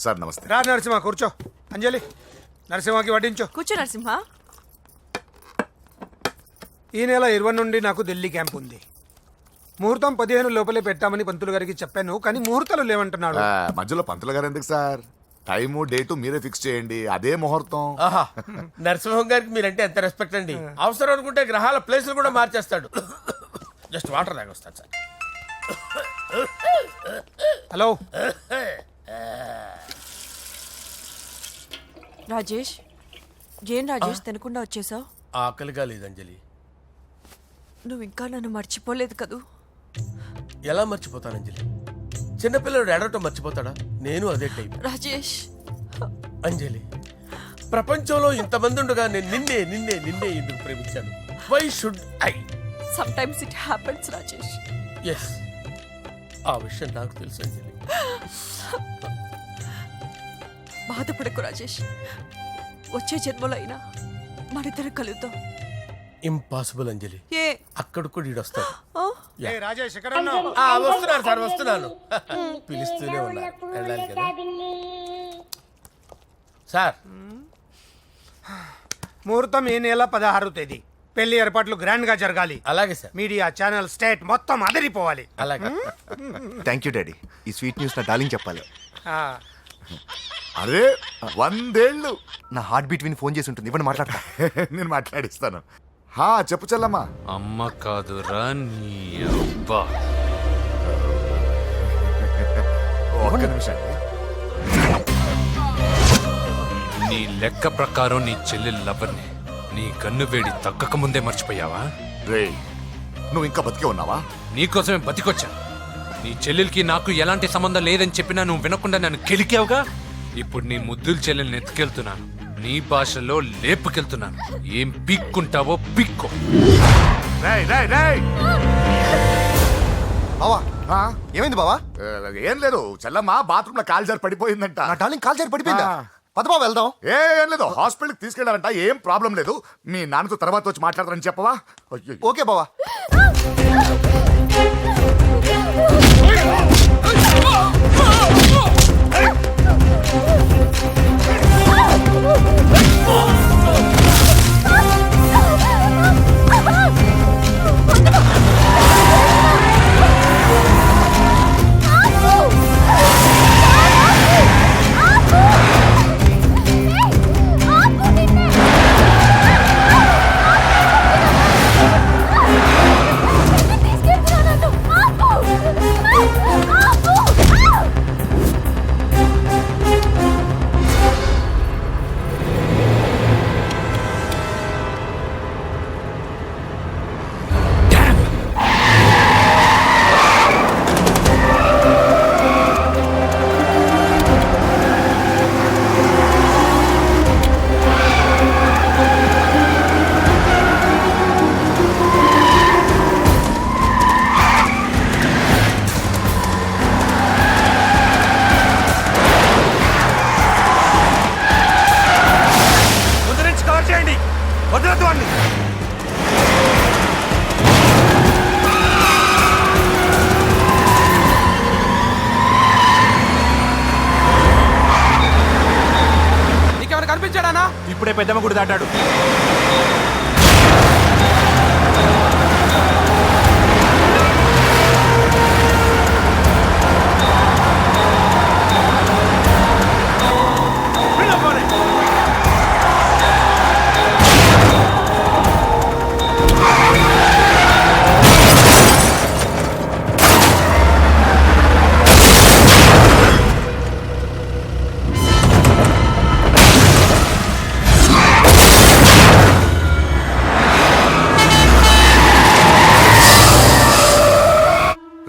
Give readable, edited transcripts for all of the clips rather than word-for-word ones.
Sir నమస్తే. రా నరసింహ కూర్చో. అంజలి నరసింహకి వడ్డించు. కూర్చో నరసింహ. ఈ నెల 20 నుండి నాకు ఢిల్లీ క్యాంప్ ఉంది. ముహూర్తం 15 లోపలే పెట్టామని పంతులు గారికి చెప్పాను, కానీ ముహూర్తాలు లేవంటున్నాడు. మధ్యలో పంతులు గారు ఎందుకు సార్? టైము డేటు మీరే ఫిక్స్ చేయండి, అదే ముహూర్తం. ఆహా, నరసింహం గారికి మీరంటే ఎంత రెస్పెక్ట్ అండి. అవసరం అనుకుంటే గ్రహాల ప్లేసులు కూడా మార్చేస్తాడు. జస్ట్ వాటర్ తాగొస్తాను సార్. హలో రాజేష్, ఏం రాజేష్ తినకుండా వచ్చేసావు? ఆకలిగా లేదు అంజలి. నువ్వు ఇంకా నన్ను మర్చిపోలేదు కదూ? ఎలా మర్చిపోతాను అంజలి? చిన్నపిల్లడు ఏడవటం మర్చిపోతాడా? నేను అదే టైప్. రాజేష్ అంజలి, ప్రపంచంలో ఇంతమంది ఉండగా నేను నిన్నే నిన్నే నిన్నే ఎందుకు ప్రేమించాను? Why should I? Sometimes it happens Rajesh. Yes, ఆ విషయం నాకు తెలుసు అంజలి. బాధపడకు రాజేష్, వచ్చే జన్మలో అయినా మనిద్దరం కలుద్దాం. ఇంపాసిబుల్ అంజలి. ఏ అక్కడ కూడా ఈడొస్తాడు. ఆ? ఏ రాజేష్ ఎక్కడ ఉన్నావు? వస్తున్నాను సార్, వస్తున్నాను. పిలుస్తూనే ఉన్నారు, వెళ్ళాలి కదా సార్. ముహూర్తం ఈ నెల 16వ తేదీ. పెళ్లి ఏర్పాట్లు గ్రాండ్ గా జరగాలి. అలాగే సార్. మీడియా ఛానల్ స్టేట్ మొత్తం అదిరిపోవాలి. అలాగే. Thank you daddy. ఈ స్వీట్ న్యూస్ నా డార్లింగ్ చెప్పాలి. ఆ, అరే 100 ఏళ్ళు. నా హార్ట్ బీట్ విని ఫోన్ చేసి ఉంటుంది, ఇవ్వండి మాట్లాడతా. నేను మాట్లాడిస్తాను. చెప్పు చెల్లమ్మా. అమ్మ కాదురా నీ అబ్బా. ఒక్క నిమిషం. నీ లెక్క ప్రకారం నీ చెల్లెలు లవర్ని నీ కన్ను వేడి తగ్గక ముందే మర్చిపోయావా? రే, నువ్వు ఇంకా బతికే ఉన్నావా? నీకోసమే బతికొచ్చాను. నీ చెల్లెలకి నాకు ఎలాంటి సంబంధం లేదని చెప్పినా నువ్వు వినకుండా నన్ను కెలికావుగా. ఇప్పుడు నీ ముద్దుల చెల్లెల్ని ఎత్తుకెళ్తున్నాను, నీ భాషలో లేపుకెళ్తున్నాను. ఏం పిక్కుంటావో పిక్కో. రేయ్ రేయ్ రేయ్. బావా ఆ? ఏమైంది బావా? ఏం లేదు, చెల్లమ్మ బాత్రూమ్ లో కాలు జారి పడిపోయిందంట. నా డార్లింగ్ కాల్ చేరి పడిపోయిందా? పద బావ వెళ్దాం. ఏం లేదు, హాస్పిటల్కి తీసుకెళ్ళారంట. ఏం ప్రాబ్లం లేదు. మీ నాన్నతో తర్వాత వచ్చి మాట్లాడతారని చెప్పవా? అయ్యో. ఓకే బావా. నీకెవరు కనిపించాడానా? ఇప్పుడే పెద్దమ్మ గుడి దాటాడు.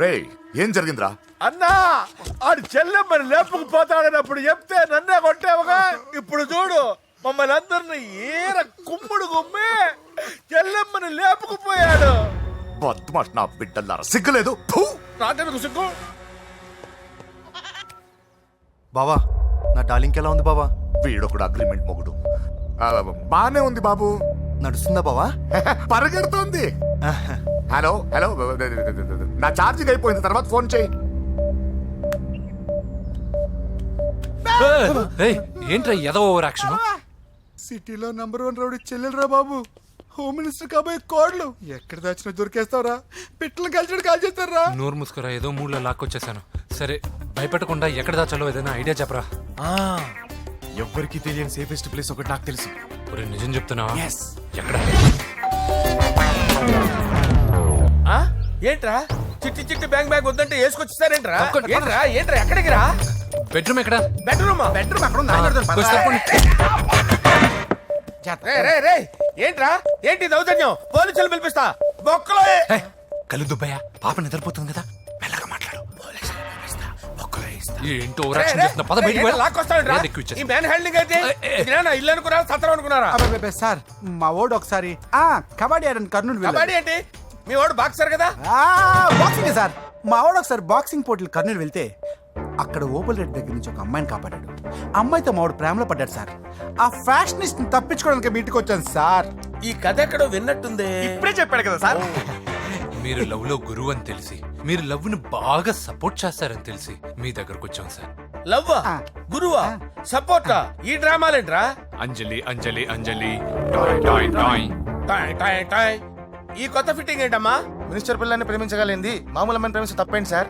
రేయ్, ఏం జరిగిందిరా? అన్నా, ఆడు చెల్లెమ్మని లేపుకుపోతాడన్నప్పుడు చెప్తే నన్నే కొట్టావుగా. ఇప్పుడు చూడు, మమ్మల్ని అందరిని ఏర కుమ్ముడు కుమ్మి చెల్లెమ్మని లేపుకుపోయాడు. బద్మాష్ నా బిడ్డల్లారా, సిగ్గులేదు? ఫు! నాకెందుకు సిగ్గు? బావా నా డార్లింగ్ ఎలా ఉంది బావా? వీడొకడు అగ్రిమెంట్ మొగుడు. బానే ఉంది బాబు. నడుస్తుందా బావా? పరిగెడుతోంది. హలో హలో, నా ఛార్జింగ్ అయిపోయింది, తర్వాత ఫోన్ చేయి. ఏయ్, ఏంట్రా ఏదో ఓవర్ యాక్షన్? సిటీలో నంబర్ 1 రౌడీ చెల్లెలరా బాబు. హోమ్ మినిస్టర్ కాబోయే కోడ్లు ఎక్కడ దాచిన దొరికేస్తావురా? పిట్టలు కలిసి కాల్ చేస్తారా? నోరు మూసుకురా, ఏదో మూడ్లో లాక్కొచ్చేసాను. సరే, భయపెట్టకుండా ఎక్కడ దాచాలో ఏదైనా ఐడియా చెప్పరా. ఎవ్వరికి తెలియని సేఫెస్ట్ ప్లేస్ ఒకటి నాకు తెలుసు. ఒరే, నిజం చెప్తున్నావా? ఎక్కడ? ఆ? ఏంట్రా చిట్టి చిట్టి బ్యాంక్ బ్యాగ్ వద్దంటే వేసుకొచ్చేసారేంట్రా? తప్పకుండా. ఏంట్రా ఏంట్రా ఎక్కడికి రా? బెడ్రూమ్ ఎక్కడ? బెడ్రూమ్ బెడ్రూమ్ అక్కడ ఉంది. కొంచెం తప్పండి. రే ఏంట్రా ఏంటి దౌర్జన్యం? పోలీసులు పిలిపిస్తా బొక్కలో ఏయ్, కళ్ళు దుబ్బయ్యా, పాప నిద్రపోతుంది కదా, మెల్లగా మాట్లాడు. ఏంటో ఓవర్ యాక్షన్ చేస్తున్నా, పద బయటికి వెళ్ళు. లాక్కొస్తాడు ఎక్కువ ఈ ఇచ్చేసి. మ్యాన్ హ్యాండింగ్ అయితే ఇదేనా ఇల్లు అనుకున్నారా సత్రం అనుకున్నారా? అబ్బబ్బబ్బే, సార్ మా ఓడు ఒకసారి కబడ్డీ ఆడని కర్నూలు వెళ్ళాడు. కబడ్డీ ఏంటి? మీ వాడు బాక్సర్ కదా? Boxing sir. మా ఓడు ఒకసారి బాక్సింగ్ పోటీలు కర్నూలు వెళ్తే అక్కడ ఓపెల్ రెడ్డి దగ్గర నుంచి ఒక అమ్మాయిని కాపాడాడు. అమ్మాయితో మా వాడు ప్రేమలో పడ్డాడు సార్. ఆ ఫ్యాషనిస్ట్ తప్పించుకోవడానికి మీ ఇంటికి వచ్చాను సార్. ఈ కథ ఎక్కడో విన్నట్టుంది. ఇప్పుడే చెప్పాడు కదా సార్. మీరు లవ్ లో గురువు అని తెలిసి, మీరు లవ్ ను బాగా సపోర్ట్ చేస్తారని తెలిసి మీ దగ్గరకు వచ్చాం సార్. లవ్వా గురువా సపోర్టా? ఈ డ్రామాలేంట్రా? Anjali Anjali Anjali toy toy toy. Toy toy toy. ఈ కొత్త ఫిట్టింగ్ ఏంటమ్మా? మినిస్టర్ పిల్లని ప్రేమించగలిగింది మామూలు అమ్మని ప్రేమించి తప్పేంటి సార్?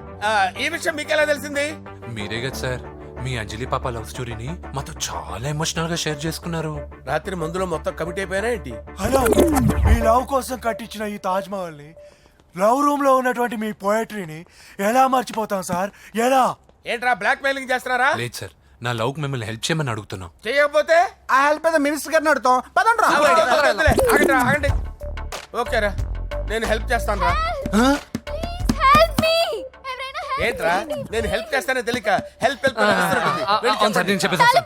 ఈ విషయం మీకెలా తెలిసింది? మీరే కదా సార్ మీ అంజలి పాప లవ్ స్టోరీని మాతో చాలా ఎమోషనల్ గా షేర్ చేసుకున్నారు. రాత్రి మందులో మొత్తం కమిట్ అయిపోయారా ఏంటి? హలో, మీ లవ్ కోసం కట్టించిన ఈ తాజ్ మహల్ ని, లవ్ రూమ్ లో ఉన్నటువంటి మీ పోయట్రీని ఎలా మర్చిపోతాం సార్? ఎలా? ఏంట్రా బ్లాక్ మెయిలింగ్ చేస్తున్నారా? లేదు సార్, నా లవ్ కు మిమ్మల్ని హెల్ప్ చేయమని అడుగుతున్నాం. చేయకపోతే ఆ హెల్ప్ అయితే మినిస్టర్ గారిని అడుగుతాం. పదండ్రా. వద్దులే, ఆగండి, ఆగండి. ఓకేరా, నేను హెల్ప్ చేస్తాను రా. ఏంట్రా నేను హెల్ప్ చేస్తానే తెలియక హెల్ప్ హెల్ప్ అని అరుస్తున్నట్టుంది. వెళ్ళి అవును సార్, నేను చెప్పేసాను సార్.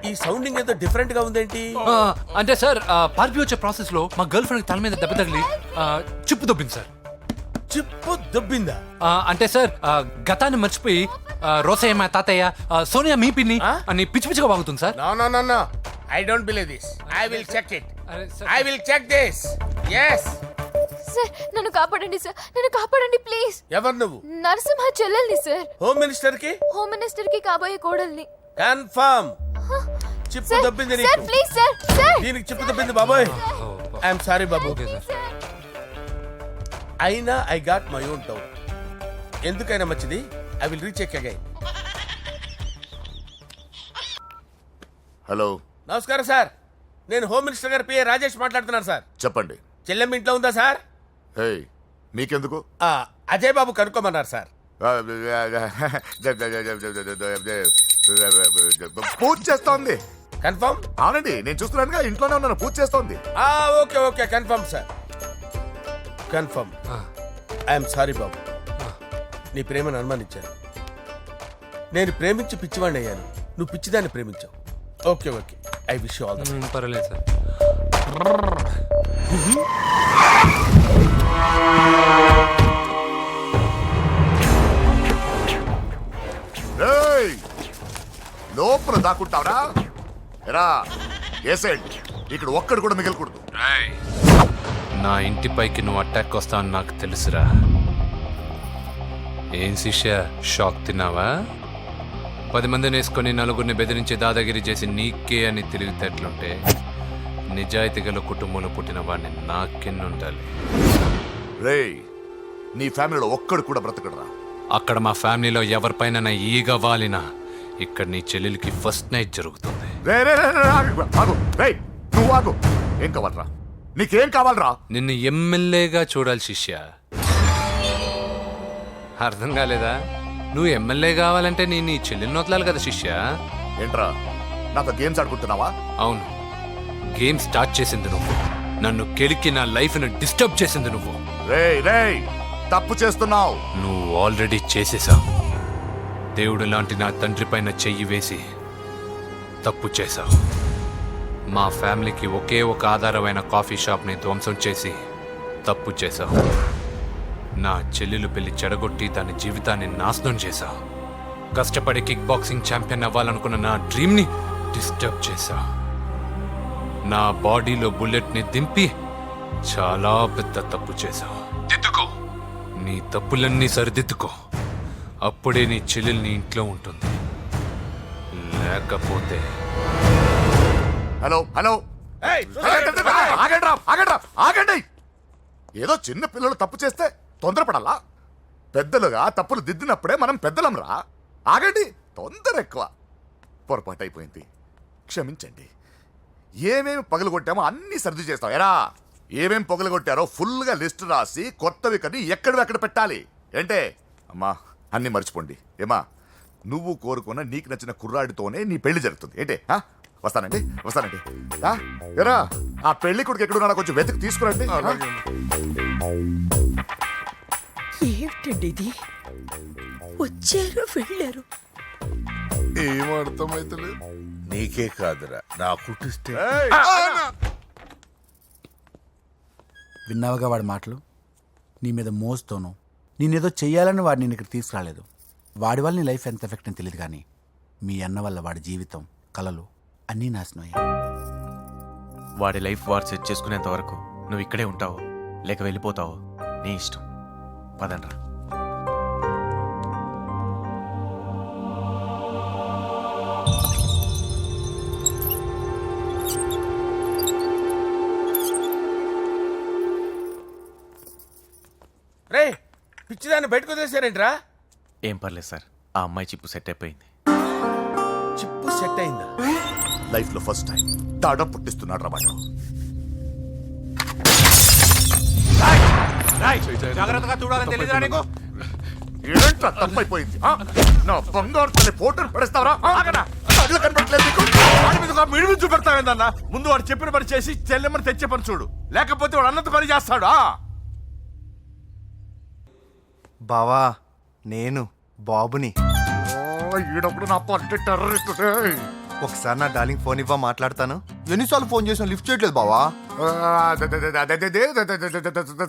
ఈ సౌండింగ్ ఏదో డిఫరెంట్ గా ఉందేంటి? అంటే సార్, పార్టీ వచ్చే ప్రాసెస్ లో మా గర్ల్ ఫ్రెండ్ తల మీద దెబ్బ తగిలి చిప్పు దొబ్బింది సార్. చిప్పు దొబ్బిందా? అంటే సార్, గతాన్ని మర్చిపోయి రోసయ్య మా తాతయ్య, సోనియా మీ పిన్ని అని పిచ్చి పిచ్చిగా వాగుతుంది sir. No no no no, I don't believe this. I will check it. అరే sir. I will check this. yes. Sir నన్ను కాపాడండి సార్, నన్ను కాపాడండి ప్లీజ్. ఎవరు నువ్వు? నరసింహ చెల్లెల్ని సార్, హోమ్ మినిస్టర్ కి హోమ్ మినిస్టర్ కి కాబోయే కోడల్ని. కన్ఫర్మ్. చిప్పు సార్ దొబ్బింది సార్ నీకు. ప్లీజ్ సార్, సార్ దీనికి చిప్పు దొబ్బింది బాబోయ్. ఐఎమ్ సారీ బాబు. Okay sir. అయినా I got my own doubt. ఎందుకైనా మంచిది, I will recheck again. Hello, నమస్కారం సార్, నేను హోమ్ మినిస్టర్ గారి పిఏ రాజేష్ మాట్లాడుతున్నాను సార్. చెప్పండి. చెల్లెమ్మ ఇంట్లో ఉందా సార్? హే, మీకెందుకు? అజయ్ బాబు కనుక్కోమన్నారు సార్. పూజ చేస్తోంది. కన్ఫర్మ్? అవునండి, నేను చూస్తున్నానుగా, ఇంట్లోనే ఉన్నాను, పూజ చేస్తోంది. Okay okay, confirm sir, confirm. I'm sorry బాబు, నీ ప్రేమను అనుమానించాను. నేను ప్రేమించి పిచ్చివాడిని అయ్యాను, నువ్వు పిచ్చిదాన్ని ప్రేమించావు. Okay okay, I wish you all the best. పర్వాలేదు సార్. ఏయ్, లోపల దాక్కుంటావరా? ఎరా ఏసేయండి, ఇక్కడ ఒక్కడు కూడా మిగలకూడదు. నా ఇంటిపైకి నువ్వు అటాక్ వస్తావని నాకు తెలుసురా. ఏం శిష్య, షాక్ తిన్నావా? 10 మందిని వేసుకొని నలుగురిని బెదిరించి దాదాగిరి చేసి నీకే అని తిరిగితేట్లుంటే నిజాయితీ గల కుటుంబంలో పుట్టిన వాడిని నాకెన్నుండాలి. రేయ్, నీ ఫ్యామిలీలో ఒక్కడు కూడా బ్రతకడరా. అక్కడ మా ఫ్యామిలీలో ఎవరిపైన ఈగ వాలినా ఇక్కడ నీ చెల్లెలికి ఫస్ట్ నైట్ జరుగుతుంది. రే రే రే రే, ఆగు. రేయ్, నువ్వు ఆగు. ఏం కావాలరా? నీకేం కావాలరా? నిన్ను ఎమ్మెల్యేగా చూడాలి శిష్య. అర్థం కాలేదా? నువ్వు ఎమ్మెల్యే కావాలంటే నేను నీ చెల్లెల్ని వదలాలి కదా శిష్య. ఏంట్రా, నాతో గేమ్స్ ఆడుకుంటున్నావా? అవును, గేమ్ స్టార్ట్ చేసింది నువ్వు. నన్ను కెలికి నా లైఫ్ను డిస్టర్బ్ చేసింది నువ్వు. రేయ్ రేయ్, తప్పు చేస్తున్నావు. నువ్వు ఆల్రెడీ చేసేసావు. దేవుడు లాంటి నా తండ్రి పైన చెయ్యి వేసి తప్పు చేశావు. మా ఫ్యామిలీకి ఒకే ఒక ఆధారమైన కాఫీ షాప్ని ధ్వంసం చేసి తప్పు చేశావు. నా చెల్లెలు పెళ్లి చెడగొట్టి దాని జీవితాన్ని నాశనం చేశావు. కష్టపడి కిక్ బాక్సింగ్ ఛాంపియన్ అవ్వాలనుకున్న నా డ్రీమ్ని డిస్టర్బ్ చేశావు. నా బాడీలో బుల్లెట్ని దింపి చాలా పెద్ద తప్పు చేశావు. దిద్దుకో, నీ తప్పులన్నీ సరిదిద్దుకో, అప్పుడే నీ చెల్లెలు నీ ఇంట్లో ఉంటుంది. లేకపోతే హలో హలో ఏయ్, ఆగండి ఏదో చిన్న పిల్లలు తప్పు చేస్తే తొందరపడాలా పెద్దలుగా తప్పులు దిద్దినప్పుడే మనం పెద్దలంరా. ఆగండి, తొందర ఎక్కువ. పొరపాటు అయిపోయింది, క్షమించండి. ఏమేమి పగలగొట్టామో అన్ని సర్ది చేస్తాం. ఎరా ఏమేం పగలగొట్టారో ఫుల్గా లిస్ట్ రాసి కొత్తవి కని ఎక్కడ పెట్టాలి. ఏంటే అమ్మా, అన్ని మర్చిపోండి. ఏమా, నువ్వు కోరుకున్న నీకు నచ్చిన కుర్రాడితోనే నీ పెళ్లి జరుగుతుంది. ఏంటే వస్తానండి. ఎరా ఆ పెళ్లి కొడుకు ఎక్కడున్నా కొంచెం వెతికి తీసుకురండి. ఏమిటండి ఇది? వచ్చారు వెళ్ళారు. ఏం అర్థమైతలేదు. నీకే కాదురా నా కుట్టిస్తే. విన్నావుగా వాడి మాటలు. నీ మీద మోస్తోను నేనేదో చెయ్యాలని వాడు నేను ఇక్కడ తీసుకురాలేదు. వాడి వల్ల నీ లైఫ్ ఎంత ఎఫెక్ట్ అని తెలియదు, కానీ మీ అన్న వల్ల వాడి జీవితం, కలలు అన్నీ నాశనం అయ్యాయి. వాడి లైఫ్ వాడు సెట్ చేసుకునేంత వరకు నువ్వు ఇక్కడే ఉంటావు, లేక వెళ్ళిపోతావు, నీ ఇష్టం. పదండ్రా. రే పిచ్చిదాన్ని బయటకు వదిలేశారేంట్రా? ఏం పర్లేదు సార్, ఆ అమ్మాయి చిప్పు సెట్ అయిపోయింది. చిప్పు సెట్ అయిందా? లైఫ్ లో ఫస్ట్ టైం తాడ పుట్టిస్తున్నాడు రా వాడు. జాగ్రత్తగా చూడాలని తెలియదురా నీకు? ఏంట్రా తప్పైపోయింది? నా బంగారు తల్లి ఫోటోలు పడేస్తావరా? కళ్ళు కనపడట్లేదు నీకు? వాడి మీద మిడిమి చూపెడతావేందన్నా? ముందు వాడు చెప్పిన పని చేసి చెల్లెమ్మని తెచ్చే పని చూడు, లేకపోతే వాడు అన్నంత పని చేస్తాడు. బావా, నేను బాబుని. ఈడప్పుడు నా పట్టి టెర్రరిస్ట్. ఒకసారి నా డార్లింగ్ ఫోన్ ఇవ్వ, మాట్లాడతాను. ఎన్నిసార్లు ఫోన్ చేసినా లిఫ్ట్ చేయట్లేదు బావా.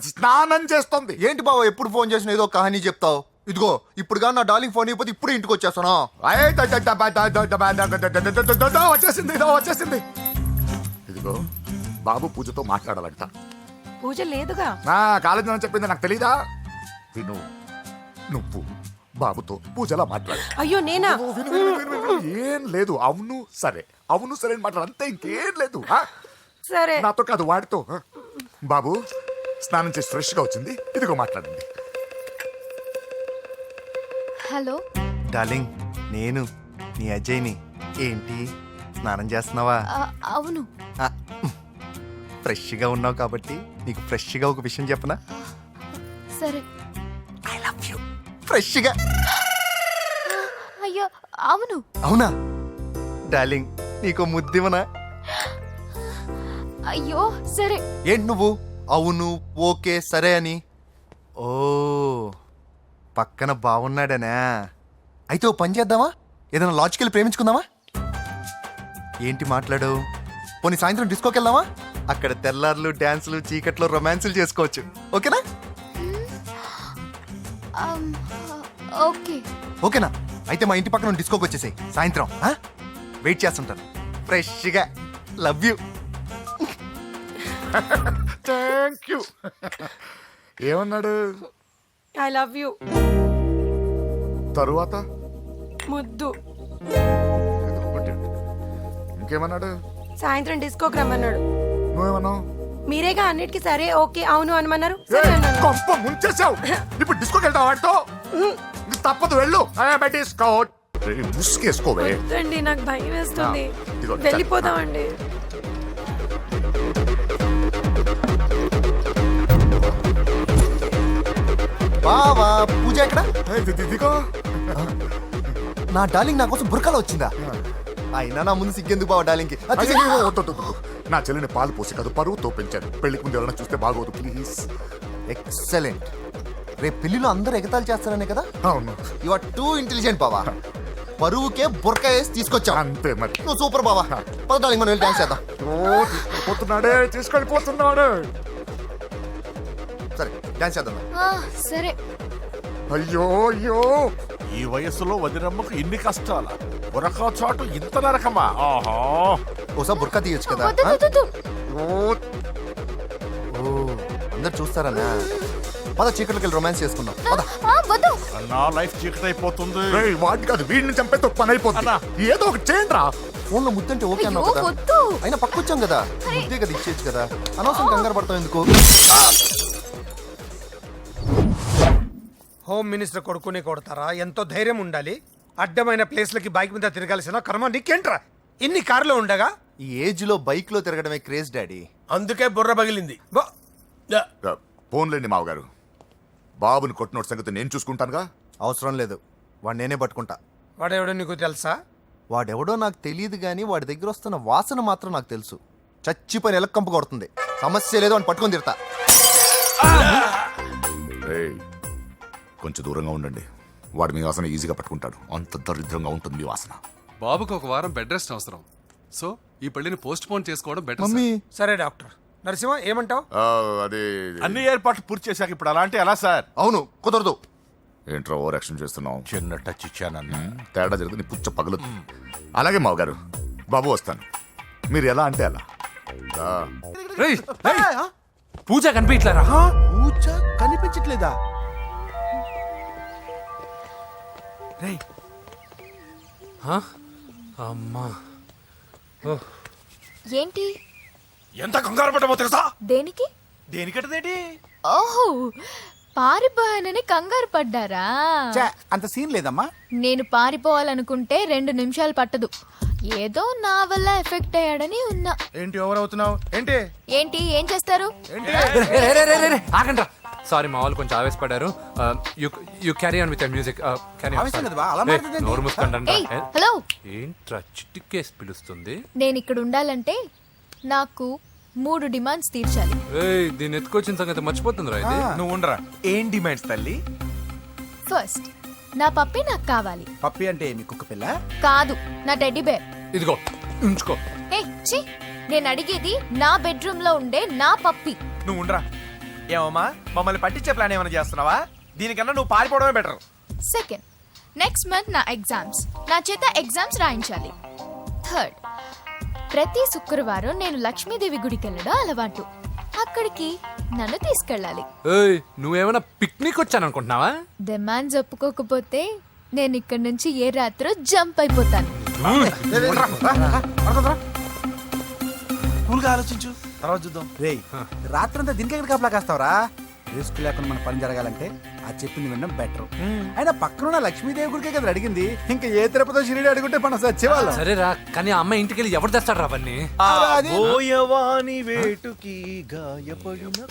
స్నానం చేస్తుంది. ఏంటి బావా, ఎప్పుడు ఫోన్ చేసినా ఏదో కహానీ చెప్తావు. ఇదిగో ఇప్పుడు కానీ నా డార్లింగ్ ఫోన్ ఇవ్వకపోతే ఇప్పుడు ఇంటికి వచ్చేస్తాను. వచ్చేసింది. ఇదిగో బాబు పూజతో మాట్లాడాలంట. పూజ లేదుగా. నా కాలేజీ అని చెప్పింది నాకు తెలీదా? విను, నువ్వు బాబుతో పూజలా మాట్లాడు. అయ్యో నేనా? ఏం లేదు. అవును సరే అని మాట్లాడు, అంతే, ఇంకేం లేదు. సరే. నాతో కాదు, వాడితో. బాబు స్నానం చేసి ఫ్రెష్ గా వచ్చింది, ఇదిగో మాట్లాడండి. హలో డార్లింగ్, నేను నీ అజయ్ని. ఏంటి స్నానం చేస్తున్నావా? అవును. ఫ్రెష్గా ఉన్నావు కాబట్టి నీకు ఫ్రెష్గా ఒక విషయం చెప్పనా? సరే. I love you. ఫ్రెష్గా. అయ్యో అవును. అవునా డార్లింగ్, నీకు ముద్దివనా? అయ్యో సరే. ఏంటి నువ్వు అవును ఓకే సరే అని? ఓ, పక్కన బాగున్నాడనా? అయితే ఓ పని చేద్దామా, ఏదైనా లాజికల్ ప్రేమించుకుందామా? ఏంటి మాట్లాడు? పోనీ సాయంత్రం డిస్కోకి వెళ్దామా? అక్కడ తెల్లార్లు డాన్సులు, చీకట్లో రొమాన్సులు చేసుకోవచ్చు. ఓకేనా? ఓకే. ఓకేనా? అయితే మా ఇంటి పక్కన డిస్కోకి వచ్చేసాయి సాయంత్రం. వెయిట్ చేస్తుంటాను ఫ్రెష్గా. Love you. Thank you. ఏమన్నాడు? I love you. తరువాత ముద్దు. ఇంకేమన్నాడు? సాయంత్రం డిస్కోకి రమ్మన్నాడు. నువ్వేమన్నావు? మీరేగా అన్నిటికీ సరే ఓకే అవును అనమన్నారు. సరే అన్నాను. కొంప ముంచేసావు. ఇప్పుడు డిస్కోకి వెళ్తావు వాడితో? తప్పదు, వెళ్ళు. ముసుకేసుకోవే. వద్దండి, నాకు భయం వేస్తుంది. ఇదిగో, వెళ్ళిపోదామండి. బావా పూజ ఎక్కడ? ఇదిగో నా డార్లింగ్ నా కోసం బుర్కలో వచ్చిందా? అయినా నా ముందు సిగ్గెందుకు బావ డార్లింగ్కి? నా చెల్లిని పాలు పోసి కాదు పరువుతో పెంచాను. పెళ్లికి ముందు ఎవరైనా చూస్తే బాగోదు ప్లీజ్. ఎక్సలెంట్. రేపు పెళ్లిలో అందరూ ఎగతాళి చేస్తారనే కదా? అవును. యు ఆర్ టూ ఇంటెలిజెంట్ బావా. పరువుకే బుర్క వేసి తీసుకొచ్చావు. అంతే మరి. నువ్వు సూపర్ బావా. పద డార్లింగ్, మనం వెళ్ళి డాన్స్ చేద్దాం. పోతున్నాడే, తీసుకెళ్ళిపోతున్నాడు. సరే డాన్స్ చేద్దాం. సరే. అయ్యో అయ్యో, ఈ వయసులో వదినమ్మకు ఇన్ని కష్టాల, ఒరక చోటు ఇంత నరకమా? ఆహా, ఓసారి బుర్కా తీయొచ్చు కదా. వద్దు. ఓ అందరు చూస్తారన్నా. పద చీకట్లోకి వెళ్ళి రొమాన్స్ చేసుకుందాం పద. వద్దు. నా లైఫ్ చీకటి అయిపోతుంది. రేయ్, వాడి కాదు వీడిని చంపేతో పని అయిపోతుంది. ఏదో ఒకటి చేయండి రా. ఫోన్ లో ముద్దంటే ఓకే అన్నావు అయ్యో, కదా వద్దు. అయినా పక్కొచ్చాం కదా ముద్దే కదా ఇచ్చేయచ్చు కదా అనవసరం కంగారు పడతాం ఎందుకు. హోమ్ మినిస్టర్ కొడుకుని కొడతారా? ఎంతో ధైర్యం ఉండాలి. అడ్డమైన ప్లేస్లకి బైక్ మీద తిరగాల్సిన కర్మ నీకేంట్రా? ఇన్ని కార్లో ఉండగా ఈ ఏజ్ లో బైక్ లో తిరగడమే క్రేజ్ డాడీ. అందుకే బుర్ర పగిలింది. బా- యా. ఫోన్లేండి మావగారు, బాబుని కొట్టినోటి సంగతి నేను చూసుకుంటానుగా. అవసరం లేదు, వాడు నేనే పట్టుకుంటా. వాడెవడో నీకు తెలుసా? వాడెవడో నాకు తెలియదు కానీ వాడి దగ్గర వస్తున్న వాసన మాత్రం నాకు తెలుసు. చచ్చిపోయిన ఎలక్కంపు కొడుతుంది. సమస్య లేదు అని పట్టుకొని తిడతా. రేయ్, కొంచెం దూరంగా ఉండండి. వాడు మీ వాసన ఈజీగా పట్టుకుంటాడు. అంత దరిద్రంగా ఉంటుంది మీ వాసన. బాబుకు ఒక వారం బెడ్ రెస్ట్ అవసరం. సో ఈ పెళ్లిని పోస్ట్ పోన్ చేసుకోవడం బెటర్. మమ్మీ సరే డాక్టర్ నరసింహ ఏమంటావు? అదే అన్ని ఏర్పాట్లు పూర్తి చేశాక ఇప్పుడు అలాంటి ఎలా సార్? అవును కుదరదు. ఏంట్రా ఓవర్ యాక్షన్ చేస్తున్నావు? చిన్న టచ్ ఇచ్చానన్న. తేడా జరిగితే నీ పుచ్చ పగలు. అలాగే మావగారు, బాబు వస్తాను. మీరు ఎలా అంటే అలా. పూజ కనిపించలేరా? పూజ కనిపించట్లేదా? రేయ్ అమ్మా ఏంటి? ఎంత కంగారు పడ్డమో తెలుసా? దేనికి? దేనికట్టదేటి? ఓహో, పారిపోయానని కంగారు పడ్డారా? ఛే, అంత సీన్ లేదమ్మా. నేను పారిపోవాలనుకుంటే 2 నిమిషాలు పట్టదు. ఏదో నా వల్ల ఎఫెక్ట్ అయ్యాడని ఉన్నా. ఏంటి ఓవర్ అవుతున్నావు? ఏంటి ఏంటి? ఏం చేస్తారు? ఆగండ్రా. సారీ, మా వాళ్ళు కొంచెం ఆవేశపడ్డారు. You carry on with music. ఆవేశం కదా బా, అలా మాట్లాడేదేంటి? నోరు మూసుకోండి. ఏయ్, హలో. ఏంట్రా చిటికేసి పిలుస్తుంది? నేను ఇక్కడ ఉండాలంటే నాకు 3 డిమాండ్స్ తీర్చాలి. ఏయ్, దీన్ని ఎత్తుకొచ్చిన సంగతి మర్చిపోతుందిరా ఇది. నువ్వు ఉండరా. ఏం డిమాండ్స్ తల్లి? ఫస్ట్, నా పప్పి నాకు కావాలి. పప్పి అంటే మీ కుక్క పిల్ల? కాదు, నా టెడ్డీ బేర్. ఇదిగో ఉంచుకో. ఏ ఛీ, నేను అడిగేది నా బెడ్రూమ్ లో ఉండే నా పప్పి. నువ్వు ఉండరా. ఏమమ్మా, మమ్మల్ని పట్టించే ప్లాన్ ఏమైనా చేస్తున్నావా? దీనికన్నా నువ్వు పారిపోవడమే బెటర్. సెకండ్, నెక్స్ట్ మంత్ నా ఎగ్జామ్స్. నా చేత ఎగ్జామ్స్ రాయించాలి. థర్డ్, ప్రతి శుక్రవారం నేను లక్ష్మీదేవి గుడికి వెళ్ళడం అలవాటు. అక్కడికి నన్ను తీసుకెళ్ళాలి. ఏయ్, నువ్వేమైనా పిక్నిక్ వచ్చాననుకుంటున్నావా? డిమాండ్స్ ఒప్పుకోకపోతే నేను ఇక్కడి నుంచి ఏ రాత్రో జంప్ అయిపోతాను. కూల్గా ఆలోచించు, తర్వాత చూద్దాం. రేయ్ రాత్రంతా దీనికి ఎక్కడ కాపలా కాస్తావరా? రిస్క్ లేకుండా మన పని జరగాలంటే అది చెప్పింది వినడం బెటర్. అయినా పక్కనున్న లక్ష్మీదేవి గుడికే కదా అడిగింది. ఇంకా ఏ తిరుపతి షిరిడి అడుగుంటే మనం సచ్చేవాళ్ళం. సరేరా, కానీ ఆ అమ్మాయి ఇంటికి వెళ్ళి ఎవరు తెస్తాడు అవన్నీ? బోయవాని వేటుకి గాయపడిన